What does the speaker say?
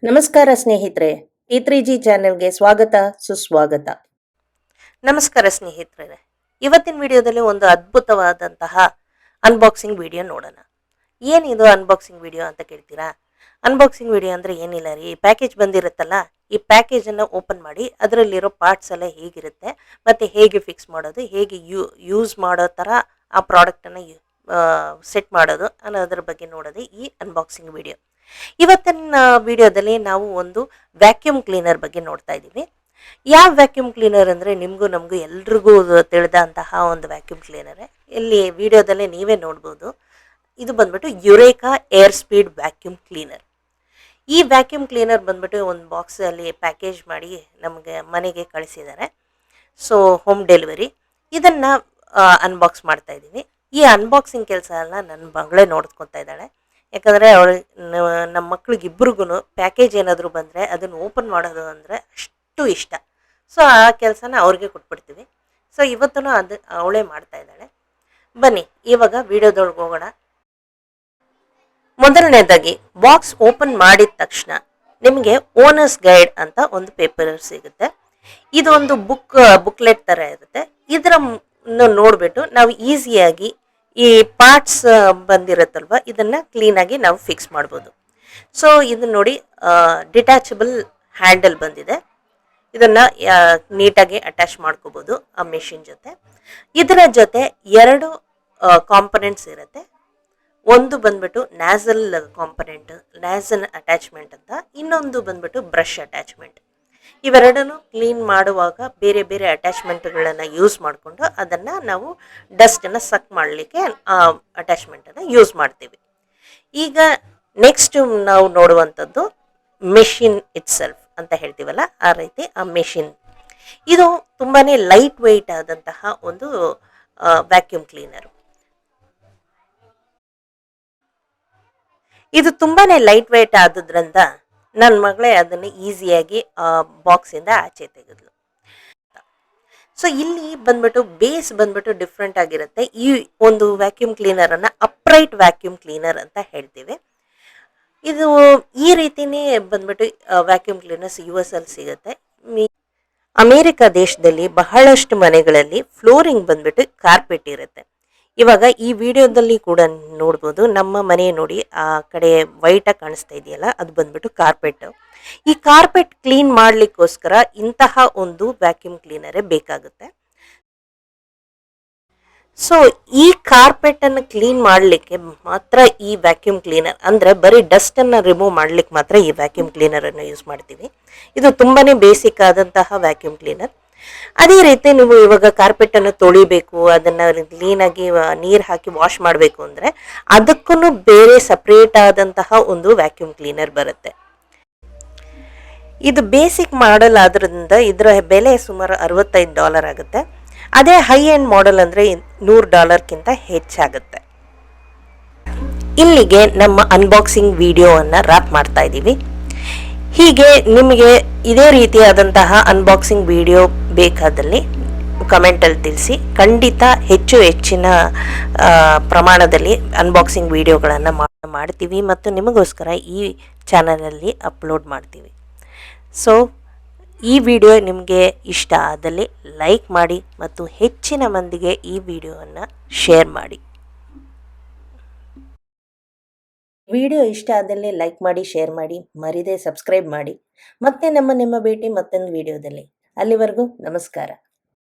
ನಮಸ್ಕಾರ ಸ್ನೇಹಿತರೆ, P3G ಚಾನೆಲ್ಗೆ ಸ್ವಾಗತ ಸುಸ್ವಾಗತ. ನಮಸ್ಕಾರ ಸ್ನೇಹಿತರೆ, ಇವತ್ತಿನ ವಿಡಿಯೋದಲ್ಲಿ ಒಂದು ಅದ್ಭುತವಾದಂತಹ ಅನ್ಬಾಕ್ಸಿಂಗ್ ವಿಡಿಯೋ ನೋಡೋಣ. ಏನಿದು ಅನ್ಬಾಕ್ಸಿಂಗ್ ವಿಡಿಯೋ ಅಂತ ಕೇಳ್ತೀರಾ? ಅನ್ಬಾಕ್ಸಿಂಗ್ ವಿಡಿಯೋ ಅಂದರೆ ಏನಿಲ್ಲ ರೀ, ಪ್ಯಾಕೇಜ್ ಬಂದಿರುತ್ತಲ್ಲ, ಈ ಪ್ಯಾಕೇಜನ್ನು ಓಪನ್ ಮಾಡಿ ಅದರಲ್ಲಿರೋ ಪಾರ್ಟ್ಸ್ ಎಲ್ಲ ಹೇಗಿರುತ್ತೆ ಮತ್ತು ಹೇಗೆ ಫಿಕ್ಸ್ ಮಾಡೋದು, ಹೇಗೆ ಯೂಸ್ ಮಾಡೋ ಥರ ಆ ಪ್ರಾಡಕ್ಟನ್ನು ಸೆಟ್ ಮಾಡೋದು ಅನ್ನೋದ್ರ ಬಗ್ಗೆ ನೋಡೋದು ಈ ಅನ್ಬಾಕ್ಸಿಂಗ್ ವಿಡಿಯೋ. ಇವತ್ತಿನ ವಿಡಿಯೋದಲ್ಲಿ ನಾವು ಒಂದು ವ್ಯಾಕ್ಯೂಮ್ ಕ್ಲೀನರ್ ಬಗ್ಗೆ ನೋಡ್ತಾ ಇದ್ದೀವಿ. ಯಾವ ವ್ಯಾಕ್ಯೂಮ್ ಕ್ಲೀನರ್ ಅಂದರೆ ನಿಮಗೂ ನಮಗೂ ಎಲ್ರಿಗೂ ತಿಳಿದಂತಹ ಒಂದು ವ್ಯಾಕ್ಯೂಮ್ ಕ್ಲೀನರೇ. ಇಲ್ಲಿ ವಿಡಿಯೋದಲ್ಲೇ ನೀವೇ ನೋಡ್ಬೋದು. ಇದು ಬಂದ್ಬಿಟ್ಟು Eureka air speed vacuum cleaner. ಈ ವ್ಯಾಕ್ಯೂಮ್ ಕ್ಲೀನರ್ ಬಂದ್ಬಿಟ್ಟು ಒಂದು ಬಾಕ್ಸಲ್ಲಿ ಪ್ಯಾಕೇಜ್ ಮಾಡಿ ನಮಗೆ ಮನೆಗೆ ಕಳಿಸಿದ್ದಾರೆ. So home delivery. ಇದನ್ನು ಅನ್ಬಾಕ್ಸ್ ಮಾಡ್ತಾ ಇದ್ದೀವಿ. ಈ ಅನ್ಬಾಕ್ಸಿಂಗ್ ಕೆಲಸ ಎಲ್ಲ ನನ್ನ ಮಗಳೇ ನೋಡ್ಕೊತಾ ಇದ್ದಾಳೆ. ಯಾಕಂದರೆ ನಮ್ಮ ಮಕ್ಳಿಗಿಬ್ರಿಗೂ ಪ್ಯಾಕೇಜ್ ಏನಾದರೂ ಬಂದರೆ ಅದನ್ನು ಓಪನ್ ಮಾಡೋದು ಅಂದರೆ ಅಷ್ಟು ಇಷ್ಟ. ಸೊ ಆ ಕೆಲಸನ ಅವ್ರಿಗೆ ಕೊಟ್ಬಿಡ್ತೀವಿ. ಸೊ ಇವತ್ತೂ ಅದು ಅವಳೇ ಮಾಡ್ತಾ ಇದ್ದಾಳೆ. ಬನ್ನಿ ಇವಾಗ ವಿಡಿಯೋದೊಳಗೆ ಹೋಗೋಣ. ಮೊದಲನೇದಾಗಿ ಬಾಕ್ಸ್ ಓಪನ್ ಮಾಡಿದ ತಕ್ಷಣ ನಿಮಗೆ ಓನರ್ಸ್ ಗೈಡ್ ಅಂತ ಒಂದು ಪೇಪರ್ ಸಿಗುತ್ತೆ. ಇದು ಒಂದು ಬುಕ್ಲೆಟ್ ಥರ ಇರುತ್ತೆ. ಇದರ ನೋಡಿಬಿಟ್ಟು ನಾವು ಈಸಿಯಾಗಿ ಈ ಪಾರ್ಟ್ಸ್ ಬಂದಿರುತ್ತಲ್ವ, ಇದನ್ನು ಕ್ಲೀನಾಗಿ ನಾವು ಫಿಕ್ಸ್ ಮಾಡ್ಬೋದು. ಸೊ ಇದನ್ನ ನೋಡಿ, ಡಿಟ್ಯಾಚಬಲ್ ಹ್ಯಾಂಡಲ್ ಬಂದಿದೆ. ಇದನ್ನು ನೀಟಾಗಿ ಅಟ್ಯಾಚ್ ಮಾಡ್ಕೋಬೋದು ಆ ಮೆಷಿನ್ ಜೊತೆ. ಇದರ ಜೊತೆ ಎರಡು ಕಾಂಪೊನೆಂಟ್ಸ್ ಇರುತ್ತೆ. ಒಂದು ಬಂದ್ಬಿಟ್ಟು ನ್ಯಾಸಲ್ ಕಾಂಪೊನೆಂಟ್, ನ್ಯಾಸಲ್ ಅಟ್ಯಾಚ್ಮೆಂಟ್ ಅಂತ, ಇನ್ನೊಂದು ಬಂದ್ಬಿಟ್ಟು ಬ್ರಷ್ ಅಟ್ಯಾಚ್ಮೆಂಟ್. ಇವೆರಡನ್ನು ಕ್ಲೀನ್ ಮಾಡುವಾಗ ಬೇರೆ ಬೇರೆ ಅಟ್ಯಾಚ್ಮೆಂಟ್ಗಳನ್ನು ಯೂಸ್ ಮಾಡಿಕೊಂಡು ಅದನ್ನು ನಾವು ಡಸ್ಟನ್ನು ಸಕ್ ಮಾಡಲಿಕ್ಕೆ ಆ ಅಟ್ಯಾಚ್ಮೆಂಟನ್ನು ಯೂಸ್ ಮಾಡ್ತೀವಿ. ಈಗ ನೆಕ್ಸ್ಟ್ ನಾವು ನೋಡುವಂಥದ್ದು ಮೆಷಿನ್ ಇಟ್ಸೆಲ್ಫ್ ಅಂತ ಹೇಳ್ತೀವಲ್ಲ, ಆ ರೀತಿ ಆ ಮೆಷಿನ್. ಇದು ತುಂಬಾ ಲೈಟ್ ವೆಯ್ಟ್ ಆದಂತಹ ಒಂದು ವ್ಯಾಕ್ಯೂಮ್ ಕ್ಲೀನರು. ಇದು ತುಂಬಾ ಲೈಟ್ ವೆಯ್ಟ್ ಆದ್ರಿಂದ ನನ್ನ ಮಗಳೇ ಅದನ್ನು ಈಸಿಯಾಗಿ ಬಾಕ್ಸಿಂದ ಆಚೆ ತೆಗೆದ್ಲು. ಸೊ ಇಲ್ಲಿ ಬಂದ್ಬಿಟ್ಟು ಬೇಸ್ ಬಂದ್ಬಿಟ್ಟು ಡಿಫ್ರೆಂಟ್ ಆಗಿರುತ್ತೆ. ಈ ಒಂದು ವ್ಯಾಕ್ಯೂಮ್ ಕ್ಲೀನರನ್ನು ಅಪ್ರೈಟ್ ವ್ಯಾಕ್ಯೂಮ್ ಕ್ಲೀನರ್ ಅಂತ ಹೇಳ್ತೀವಿ. ಇದು ಈ ರೀತಿನೇ ಬಂದ್ಬಿಟ್ಟು ವ್ಯಾಕ್ಯೂಮ್ ಕ್ಲೀನರ್ಸ್ US ಅಲ್ಲಿ ಸಿಗುತ್ತೆ. ಅಮೇರಿಕಾ ದೇಶದಲ್ಲಿ ಬಹಳಷ್ಟು ಮನೆಗಳಲ್ಲಿ ಫ್ಲೋರಿಂಗ್ ಬಂದ್ಬಿಟ್ಟು ಕಾರ್ಪೆಟ್ ಇರುತ್ತೆ. ಇವಾಗ ಈ ವಿಡಿಯೋದಲ್ಲಿ ಕೂಡ ನೋಡ್ಬೋದು, ನಮ್ಮ ಮನೆ ನೋಡಿ ಆ ಕಡೆ ವೈಟಾಗಿ ಕಾಣಿಸ್ತಾ ಇದೆಯಲ್ಲ, ಅದು ಬಂದ್ಬಿಟ್ಟು ಕಾರ್ಪೆಟ್. ಈ ಕಾರ್ಪೆಟ್ ಕ್ಲೀನ್ ಮಾಡಲಿಕ್ಕೋಸ್ಕರ ಇಂತಹ ಒಂದು ವ್ಯಾಕ್ಯೂಮ್ ಕ್ಲೀನರೇ ಬೇಕಾಗುತ್ತೆ. ಸೊ ಈ ಕಾರ್ಪೆಟನ್ನು ಕ್ಲೀನ್ ಮಾಡಲಿಕ್ಕೆ ಮಾತ್ರ ಈ ವ್ಯಾಕ್ಯೂಮ್ ಕ್ಲೀನರ್, ಅಂದರೆ ಬರೀ ಡಸ್ಟನ್ನು ರಿಮೂವ್ ಮಾಡಲಿಕ್ಕೆ ಮಾತ್ರ ಈ ವ್ಯಾಕ್ಯೂಮ್ ಕ್ಲೀನರನ್ನು ಯೂಸ್ ಮಾಡ್ತೀವಿ. ಇದು ತುಂಬಾ ಬೇಸಿಕ್ ಆದಂತಹ ವ್ಯಾಕ್ಯೂಮ್ ಕ್ಲೀನರ್. ಅದೇ ರೀತಿ ನೀವು ಇವಾಗ ಕಾರ್ಪೆಟನ್ನು ತೊಳಿಬೇಕು, ಅದನ್ನು ಕ್ಲೀನಾಗಿ ನೀರು ಹಾಕಿ ವಾಶ್ ಮಾಡಬೇಕು ಅಂದರೆ ಅದಕ್ಕೂ ಬೇರೆ ಸಪ್ರೇಟ್ ಆದಂತಹ ಒಂದು ವ್ಯಾಕ್ಯೂಮ್ ಕ್ಲೀನರ್ ಬರುತ್ತೆ. ಇದು ಬೇಸಿಕ್ ಮಾಡೆಲ್ ಆದ್ರಿಂದ ಇದರ ಬೆಲೆ ಸುಮಾರು $65 ಆಗುತ್ತೆ. ಅದೇ ಹೈ ಎಂಡ್ ಮಾಡೆಲ್ ಅಂದರೆ $100ಕ್ಕಿಂತ ಹೆಚ್ಚಾಗುತ್ತೆ. ಇಲ್ಲಿಗೆ ನಮ್ಮ ಅನ್ಬಾಕ್ಸಿಂಗ್ ವಿಡಿಯೋವನ್ನು ರ್ಯಾಪ್ ಮಾಡ್ತಾ ಇದ್ದೀವಿ. ಹೀಗೆ ನಿಮಗೆ ಇದೇ ರೀತಿಯಾದಂತಹ ಅನ್ಬಾಕ್ಸಿಂಗ್ ವಿಡಿಯೋ ಬೇಕಾದಲ್ಲಿ ಕಮೆಂಟಲ್ಲಿ ತಿಳಿಸಿ. ಖಂಡಿತ ಹೆಚ್ಚಿನ ಪ್ರಮಾಣದಲ್ಲಿ ಅನ್ಬಾಕ್ಸಿಂಗ್ ವಿಡಿಯೋಗಳನ್ನು ಮಾಡ್ತೀವಿ ಮತ್ತು ನಿಮಗೋಸ್ಕರ ಈ ಚಾನಲಲ್ಲಿ ಅಪ್ಲೋಡ್ ಮಾಡ್ತೀವಿ. ಸೊ ಈ ವಿಡಿಯೋ ನಿಮಗೆ ಇಷ್ಟ ಆದಲ್ಲಿ ಲೈಕ್ ಮಾಡಿ ಮತ್ತು ಹೆಚ್ಚಿನ ಮಂದಿಗೆ ಈ ವಿಡಿಯೋವನ್ನು ಶೇರ್ ಮಾಡಿ. ವಿಡಿಯೋ ಇಷ್ಟ ಆದಲ್ಲಿ ಲೈಕ್ ಮಾಡಿ, ಶೇರ್ ಮಾಡಿ, ಮರಿದೇ ಸಬ್ಸ್ಕ್ರೈಬ್ ಮಾಡಿ. ಮತ್ತೆ ನಮ್ಮ ಭೇಟಿ ಮತ್ತೊಂದು ವಿಡಿಯೋದಲ್ಲಿ. ಅಲ್ಲಿವರೆಗೂ ನಮಸ್ಕಾರ.